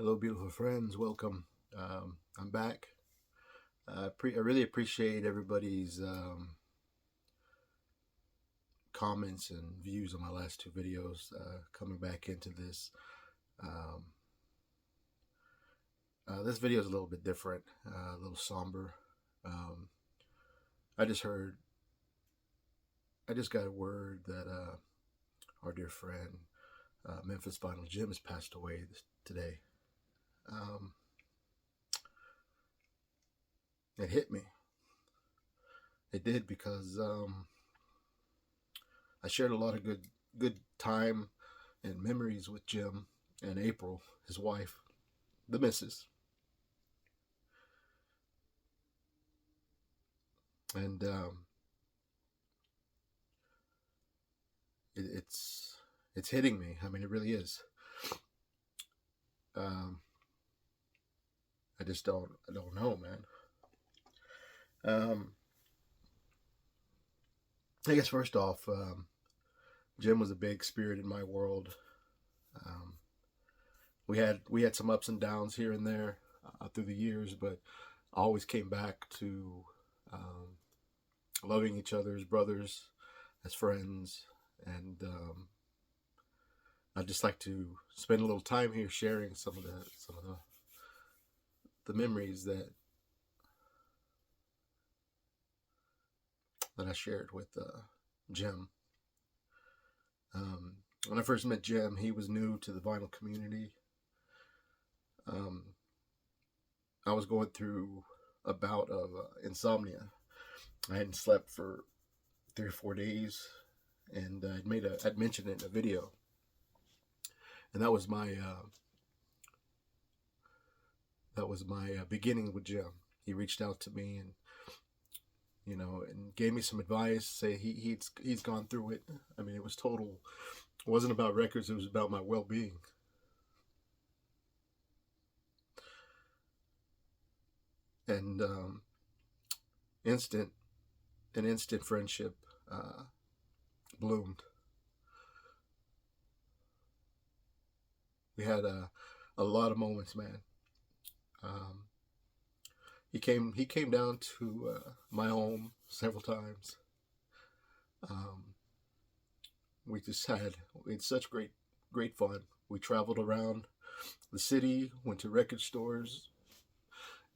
Hello, beautiful friends. Welcome. I'm back. I really appreciate everybody's comments and views on my last two videos. Coming back into this. Um, this video is a little bit different, a little somber. Um, I just got a word that our dear friend, Mphs Vinyl Jim, has passed away today. It hit me. It did because I shared a lot of good time and memories with Jim and April, his wife, the missus. And it's hitting me. I mean, it really is. I just I don't know, man. I guess first off, Jim was a big spirit in my world. Um, we had some ups and downs here and there through the years, but I always came back to loving each other as brothers, as friends, and I'd just like to spend a little time here sharing some of the memories that I shared with Jim. When I first met Jim, he was new to the vinyl community. I was going through a bout of insomnia. I hadn't slept for 3 or 4 days, and I'd mentioned it in a video, and that was my beginning with Jim. He reached out to me and and gave me some advice. Say he's gone through it. I mean, it was total. It wasn't about records. It was about my well-being. And instant friendship bloomed. We had a lot of moments, man. He came down to my home several times. We had such great fun. We traveled around the city, went to record stores,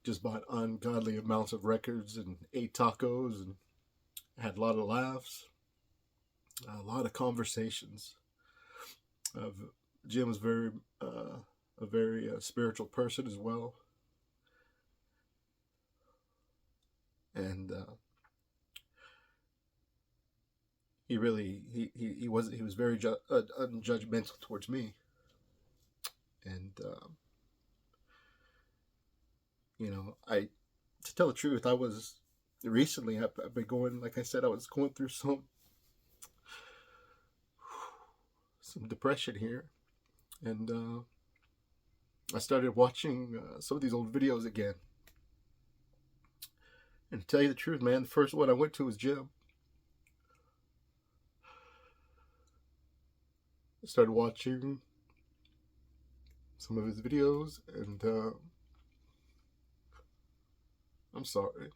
just bought ungodly amounts of records and ate tacos and had a lot of laughs, a lot of conversations. Jim was a very spiritual person as well, and he was very unjudgmental towards me, and I, to tell the truth, I was recently I've been going, like I said, I was going through some depression here, and I started watching some of these old videos again. And to tell you the truth, man, the first one I went to was Jim. I started watching some of his videos, and I'm sorry.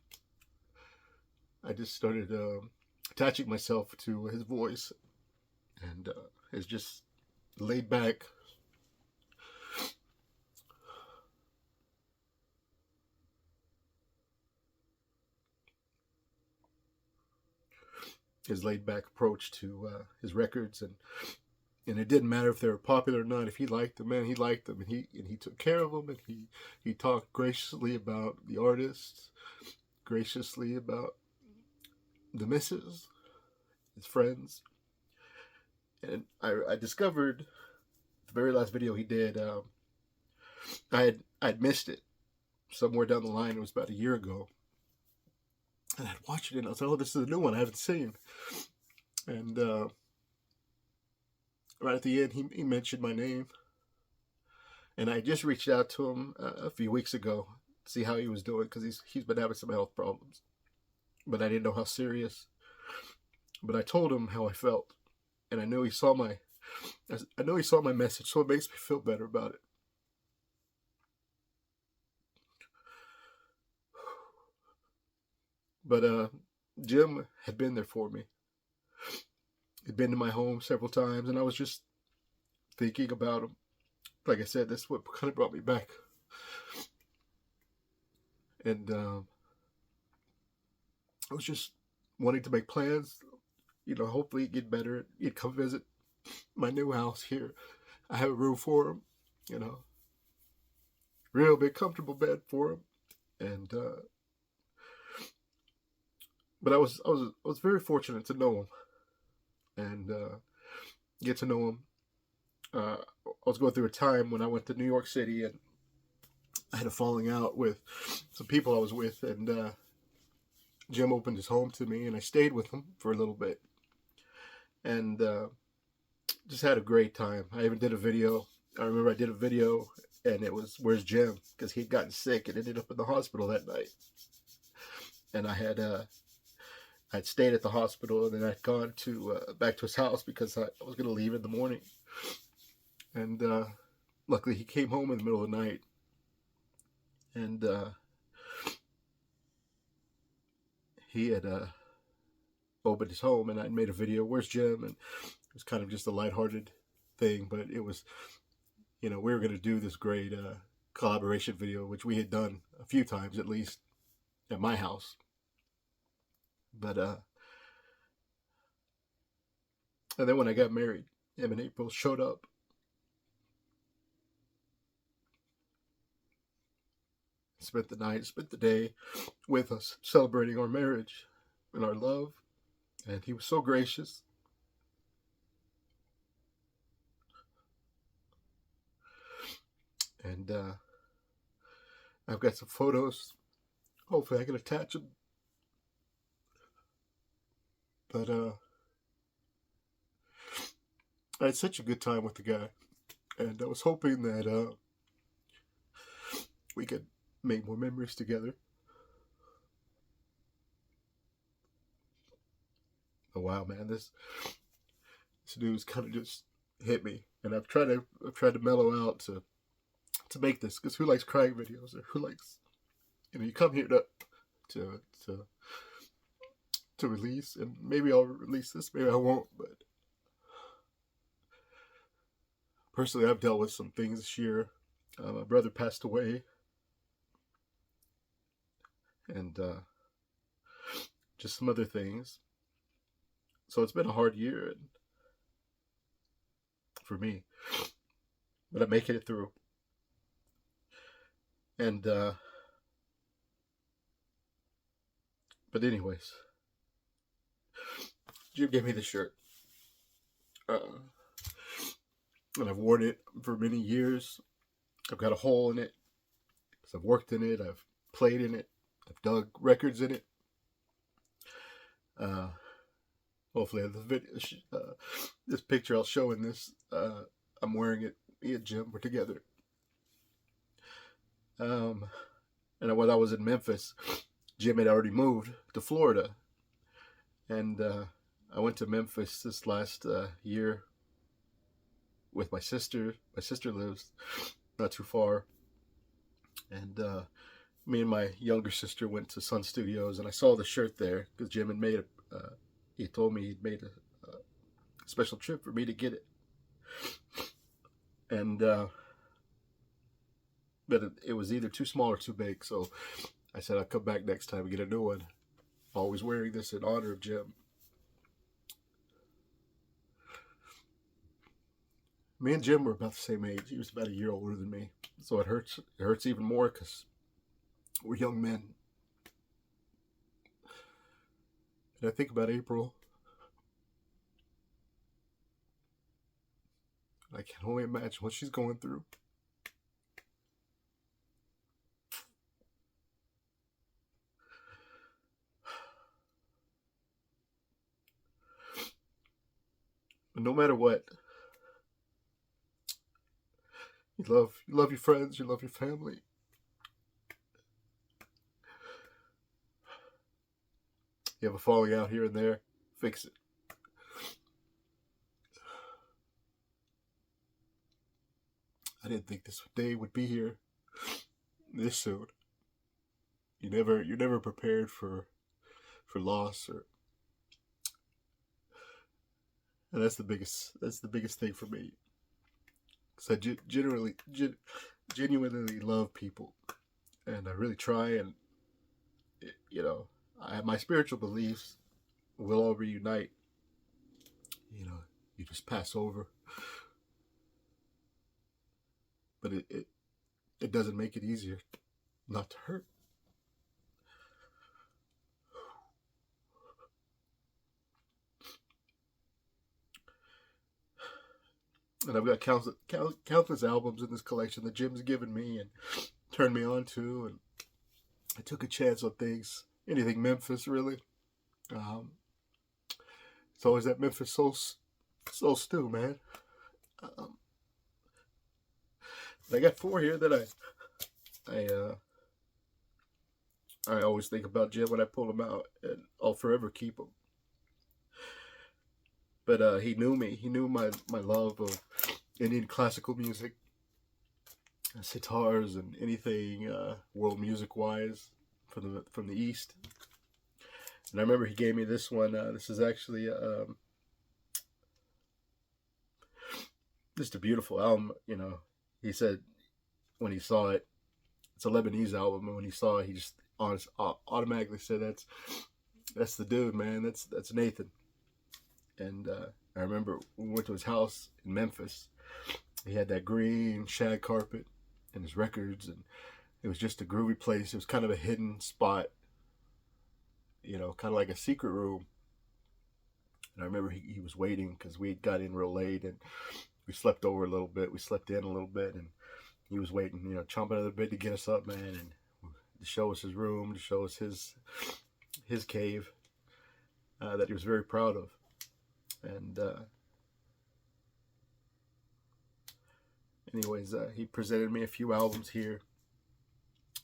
I just started attaching myself to his voice, and his just laid back, approach to his records, and it didn't matter if they were popular or not. If he liked them, man, he liked them, and he took care of them, and he talked graciously about the artists, graciously about the missus, his friends. And I discovered the very last video he did. I'd missed it somewhere down the line. It was about a year ago, and I'd watched it, and I was like, "Oh, this is a new one I haven't seen." And right at the end, he mentioned my name, and I just reached out to him a few weeks ago to see how he was doing, because he's been having some health problems, but I didn't know how serious. But I told him how I felt, and I know he saw my message, so it makes me feel better about it. But Jim had been there for me. He'd been to my home several times, and I was just thinking about him. Like I said, that's what kind of brought me back. And I was just wanting to make plans, hopefully get better. He'd come visit my new house here. I have a room for him, real big comfortable bed for him. And but I was very fortunate to know him and get to know him. I was going through a time when I went to New York City, and I had a falling out with some people I was with, and Jim opened his home to me, and I stayed with him for a little bit, and just had a great time. I even did a video. I remember I did a video, and it was, "Where's Jim?" Because he'd gotten sick and ended up in the hospital that night. And I'd stayed at the hospital, and then I'd gone to back to his house because I was going to leave in the morning. And luckily he came home in the middle of the night, and he had opened his home, and I'd made a video, "Where's Jim?" And it was kind of just a lighthearted thing, but it was, we were going to do this great collaboration video, which we had done a few times at least at my house. But and then when I got married, him and April showed up. Spent the night, spent the day with us, celebrating our marriage and our love. And he was so gracious. And I've got some photos. Hopefully I can attach them. But I had such a good time with the guy. And I was hoping that we could make more memories together. Oh wow, man, this news kind of just hit me, and I've tried to mellow out to make this, because who likes crying videos, or who likes, you come here to release, and maybe I'll release this, maybe I won't, but personally I've dealt with some things this year. My brother passed away, and just some other things. So it's been a hard year for me, but I'm making it through. And but anyways, Jim gave me the shirt, and I've worn it for many years. I've got a hole in it because I've worked in it, I've played in it, I've dug records in it. Hopefully the video, this picture I'll show in this, I'm wearing it. Me and Jim were together. And when I was in Memphis, Jim had already moved to Florida, and I went to Memphis this last year with my sister. My sister lives not too far, and me and my younger sister went to Sun Studios, and I saw the shirt there because Jim had made he told me he'd made a special trip for me to get it, and but it was either too small or too big, so I said I'll come back next time and get a new one. Always wearing this in honor of Jim. Me and Jim were about the same age. He was about a year older than me, so it hurts. It hurts even more because we're young men. And I think about April. I can only imagine what she's going through. But no matter what, you love your friends, you love your family. You have a falling out here and there, fix it. I didn't think this day would be here this soon. You're never prepared for loss, or and that's the biggest thing for me. Because I genuinely love people, and I really try. And you know, my spiritual beliefs will all reunite. You know, you just pass over, but it doesn't make it easier not to hurt. And I've got countless albums in this collection that Jim's given me and turned me on to, and I took a chance on things. Anything Memphis, really. Um, it's always that Memphis soul stew, man. Um, I got four here that I always think about Jim when I pull them out, and I'll forever keep them. But he knew me. He knew my love of Indian classical music, sitars, and anything world music wise from the East. And I remember he gave me this one. This is actually just a beautiful album. You know, he said when he saw it, it's a Lebanese album, and when he saw it, he just automatically said, "That's the dude, man. That's Nathan." And I remember we went to his house in Memphis. He had that green shag carpet and his records, and it was just a groovy place. It was kind of a hidden spot, you know, kind of like a secret room. And I remember he was waiting because we got in real late, and we slept over a little bit. We slept in a little bit, and he was waiting, you know, chomping at the bit to get us up, man, and to show us his room, to show us his cave that he was very proud of. And anyways, he presented me a few albums here,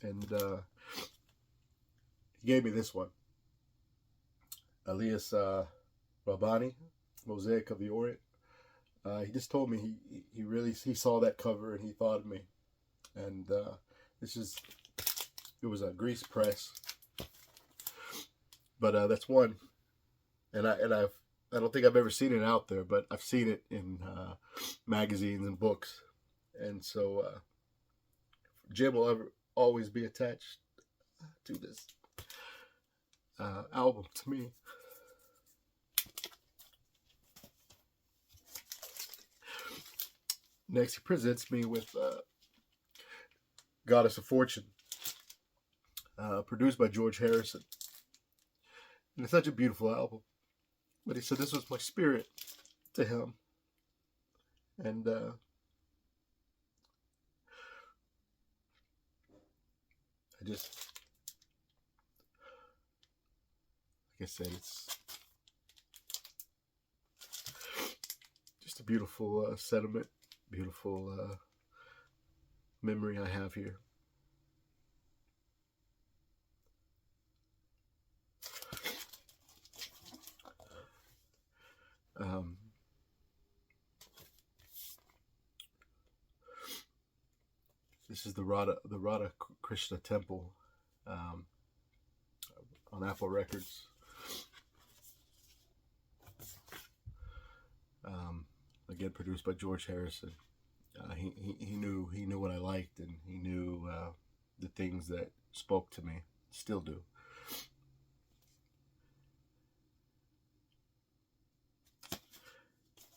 and he gave me this one, Elias Rabbani, Mosaic of the Orient. He just told me he saw that cover and he thought of me, and it was a Grease press, but that's one, and I don't think I've ever seen it out there, but I've seen it in magazines and books. And so Jim will always be attached to this album to me. Next, he presents me with Goddess of Fortune, produced by George Harrison. And it's such a beautiful album. But he said this was my spirit to him. And like I said, it's just a beautiful sentiment, beautiful memory I have here. This is the Radha Krishna Temple on Apple Records. Again, produced by George Harrison. He knew what I liked, and he knew the things that spoke to me, still do.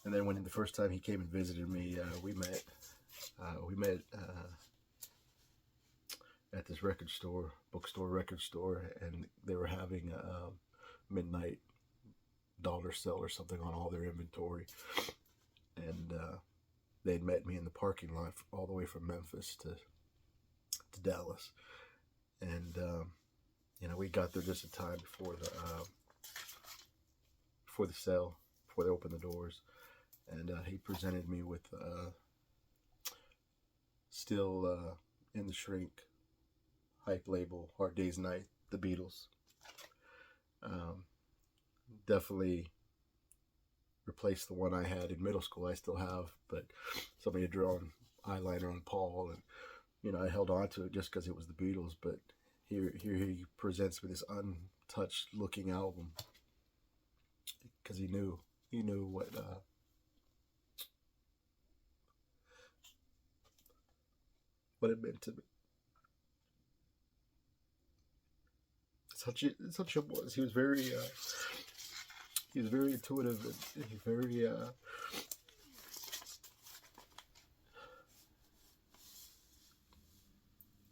And then when the first time he came and visited me, we met at this bookstore, record store, and they were having a midnight dollar sale or something on all their inventory. And they'd met me in the parking lot all the way from Memphis to Dallas. And, you know, we got there just in time before the sale, before they opened the doors. And he presented me with still in the shrink hype label, Hard Day's Night, the Beatles. Definitely replaced the one I had in middle school. I still have, but somebody had drawn eyeliner on Paul, and you know, I held on to it just because it was the Beatles. But here he presents me this touch looking album, because he knew what it meant to me. Such a was. He was very intuitive, and he very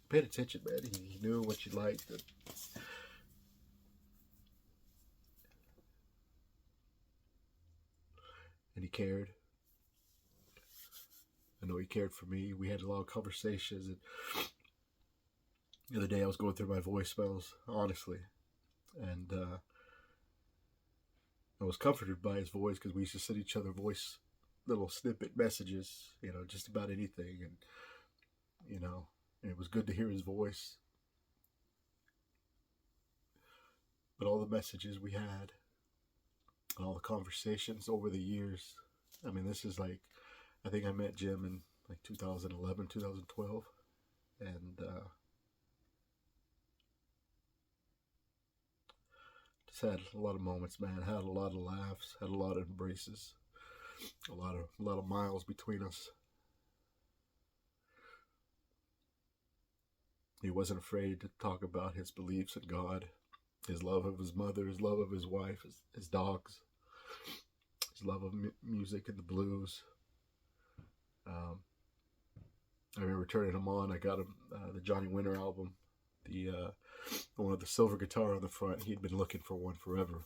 paid attention, man. He knew what you liked, and he cared. I know he cared for me. We had a lot of conversations, and the other day I was going through my voicemails, honestly, and I was comforted by his voice, because we used to send each other voice little snippet messages, just about anything, and and it was good to hear his voice. But all the messages we had, and all the conversations over the years, I mean, this is like, I think I met Jim in like 2011, 2012, and just had a lot of moments, man. Had a lot of laughs, had a lot of embraces, a lot of miles between us. He wasn't afraid to talk about his beliefs in God, his love of his mother, his love of his wife, his dogs, his love of music and the blues. I remember turning him on. I got him the Johnny Winter album, the one with the silver guitar on the front. He'd been looking for one forever,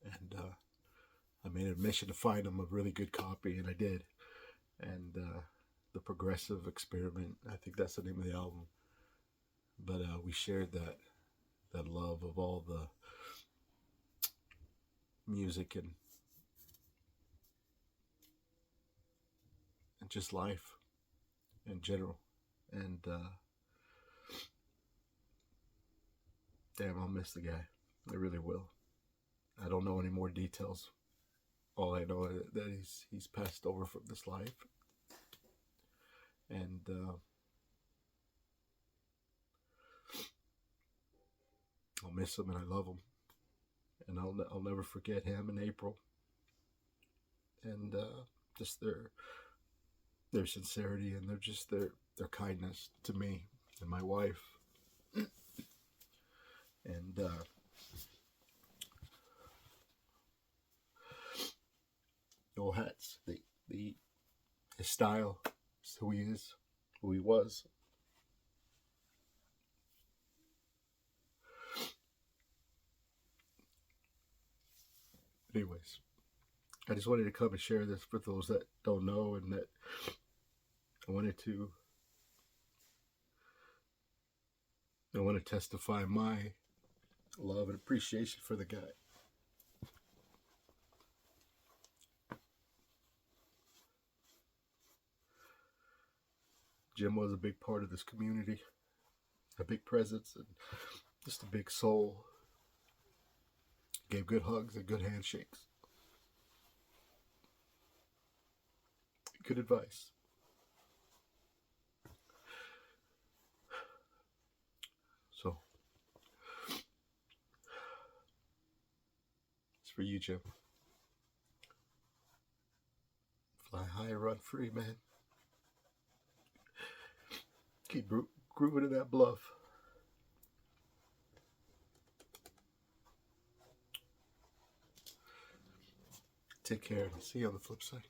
and I made it a mission to find him a really good copy, and I did. And the Progressive Experiment, I think that's the name of the album. But we shared that love of all the music and just life in general. And damn, I'll miss the guy. I really will. I don't know any more details. All I know is that he's passed over from this life. And I'll miss him, and I love him. And I'll never forget him and April. And just their sincerity, and their kindness to me and my wife. And no hats. His style, is who he is, who he was. Anyways, I just wanted to come and share this for those that don't know, and that I want to testify my love and appreciation for the guy. Jim was a big part of this community, a big presence, and just a big soul. Gave good hugs and good handshakes. Good advice. So, it's for you, Jim. Fly high, run free, man. Keep grooving to that bluff. Take care, and see you on the flip side.